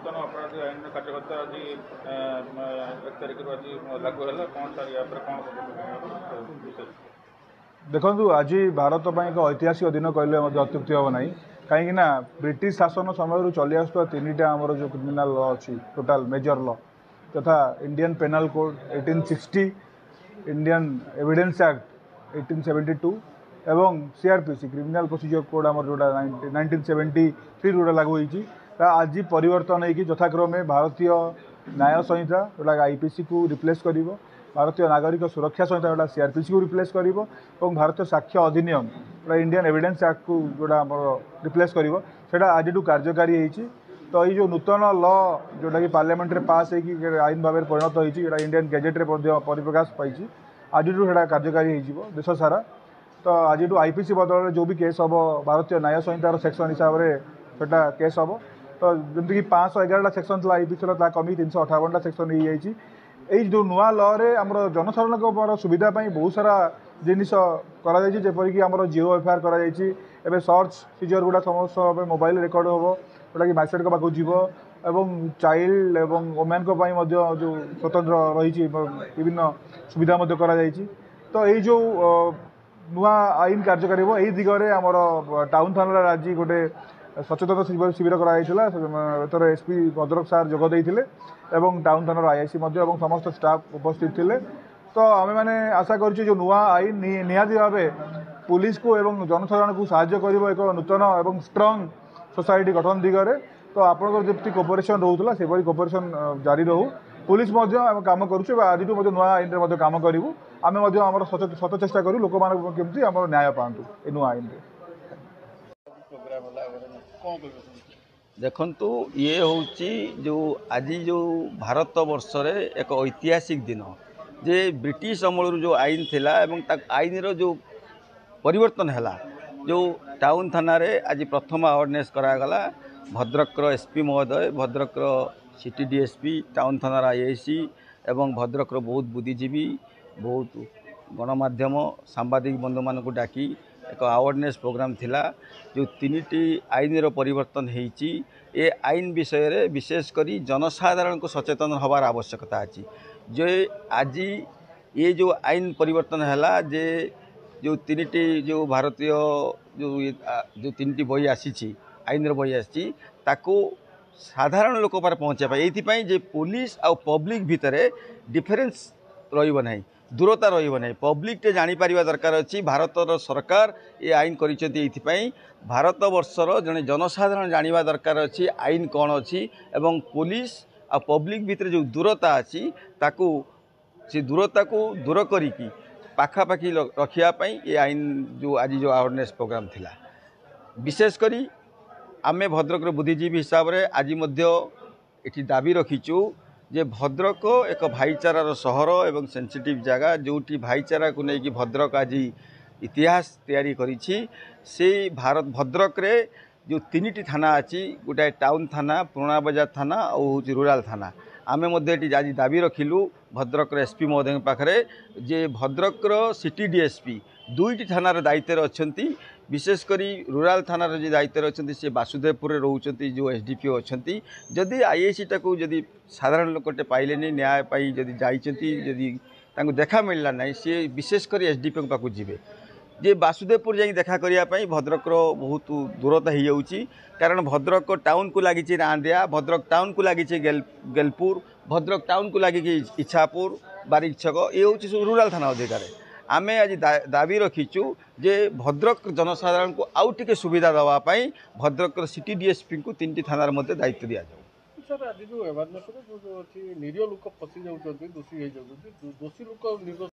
नूतन अपराध आईन कार्यकर्ता आज 1 तारिख आज लागू है कौन सर या कौन देखो आज भारत पर एक ऐतिहासिक दिन कहले अत्युक्ति हम ना कहीं ब्रिटिश शासन समय चली आसुवा 3टा आमर जो क्रिमिनाल लॉ अच्छी टोटाल मेजर लॉ तथा Indian penal code 1860 Indian evidence act 1872 एवं सीआरपीसी क्रिमिनल प्रोसीजर कोड आम जो 1973 जोड़ा लागू होती आज परिवर्तन होगी यथाक्रमे भारतीय न्याय संहिता जोटा आईपीसी को रिप्लेस कर भारतीय नागरिक सुरक्षा संहिता जोटा सीआरपीसी को रिप्लेस कर भारतीय साक्ष्य अधिनियम जोटा इंडियन एविडेंस एक्ट को जोटा रिप्लेस कर आज कार्यकारी होती तो ये जो नूतन लॉ जोटा कि पार्लियामेंट रे पास होगी आईन भाव में परिणत होती इंडियन गैजेट रे परिप्रकाश पाई आज कार्यकारी हो देश सारा तो आज आईपीसी बदल जो भी केस हम भारतीय न्याय संहितार सेक्शन हिसाब से केस हम तो जमीक 511 सेक्शन था आईपीसी कमी 358 सेक्शन हो जाए यही जो नुआ लॉ रे आमर जनसाधारण सुविधा बहुत सारा जिनिस करपरिक आम जिओ एफआईआर कर सर्च सीजर गुड़ा समस्त मोबाइल रेकर्ड हम जोटा कि मैजिस्ट्रेट पाक जीव एवं चाइल्ड एवं वोमेन जो स्वतंत्र रही विभिन्न सुविधा तो यही जो नुआ आईन कार्यकारी यही दिगरे आमर टाउन थाना आज गोटे सचेतन शिविर कर एसपी भद्रक सार जोगदे एवं टाउन थाना आईआईसी समस्त स्टाफ उपस्थित थे तो आम मैंने आशा कर जो नुआ आईन निहाती भाव पुलिस को एवं जनसाधारण को साहाय्य कर एक नूतन एवं स्ट्रंग सोसाइटी गठन दिगरे तो आपंकर जमी कोऑपरेशन रोला से कोऑपरेशन जारी रहू पुलिस कम करुँ आज नुआ आईन कम करूँ आम सत चेष्टा करूँ लोक मैंने आम न्याय पातु ए नुआ आईन देखंतु ये होची जो आज जो भारत वर्ष रे एक ऐतिहासिक दिन जे ब्रिटिश अमल जो आईन थिला एवं आईन रो जो परिवर्तन हैला जो टाउन थाना रे आज प्रथम अवेयरनेस करागला भद्रक एसपी महोदय भद्रक सिटी डीएसपी टाउन थाना आईआईसी एवं भद्रक बहुत बुद्धिजीवी बहुत गणमाध्यम सांबादिक बंधु मान को डाकी एक अवेयरनेस प्रोग्राम थिला जो 3टी आईन रो परिवर्तन होती ए आईन विषय रे विशेष करी जनसाधारण को सचेतन हबार आवश्यकता अच्छी जो आज ये जो आईन परिवर्तन हैला जे जो 3टी जो भारतीय जो 3टी बही आसी आईन बही आसी ताको साधारण लोक पर पहुँचा ये जे पुलिस आ पब्लिक भितर डिफरेन्स रहिबो नहीं दूरता रहिबो नहीं पब्लिक टे जानी पारिबा दरकार अछि भारत सरकार ये आईन करिसेंती भारत वर्षर जने जनसाधारण जानिबा दरकार अछि आईन कौन अछि एवं पुलिस आ पब्लिक भितर जो दूरता अछि ताकू से दूरता को दूर करिकी पाखापाखि रखिया पई ये आईन जो आज जो अवेयरनेस प्रोग्राम थिला विशेष करी आमे भद्रक बुद्धिजीवी हिसाब रे आज मध्य एठी दाबी रखिचु जे भद्रक एक भाईचारार सहर एवं सेंसिटिव जगह जोटी भाईचारा को लेकिन भद्रक आज इतिहास तैयारी करिछि से भारत भद्रक रे जो 3टी थाना अच्छी गोटाए टाउन थाना पुराना बाजार थाना और रूराल थाना आमे मध्य आज दाबी रखिलु भद्रक एसपी महोदय पाखरे जे भद्रक सिटी डीएसपी 2टी थानार दायित्व अच्छी विशेष करी रूराल थानार जो दायित्व अच्छी से वासुदेवपुर रोचंती जो एसडीपीओ अच्छी जदि आईआईसी टाक जदि साधारण लोकटे पाइले न्याय पाई जदि जाइछंती जदि तांको देखा मिलला नहीं सी विशेष करी एसडीपीओ पाक जीवे जे वासुदेवपुर जाई देखा करिया पई भद्रक बहुत दूरता हो जाउची कारण भद्रक टाउन को लगी रांदिया भद्रक टाउन को लगी गेलपुर भद्रक टाउन को लगी इच्छापुर बारिक छक ये हूँ सब रूराल थाना अधिकार आमे आज दाबी रखीचु जे भद्रक जनसाधारण को आउ टिके सुविधा दवापाई भद्रक सिटी डीएसपी को 3टी थानार मध्य दायित्व दिया जाऊ सर आज जो अवेयरनेस जो निरीह लोक फसी जाउछंती दोषी हो जाउछंती दोषी लोक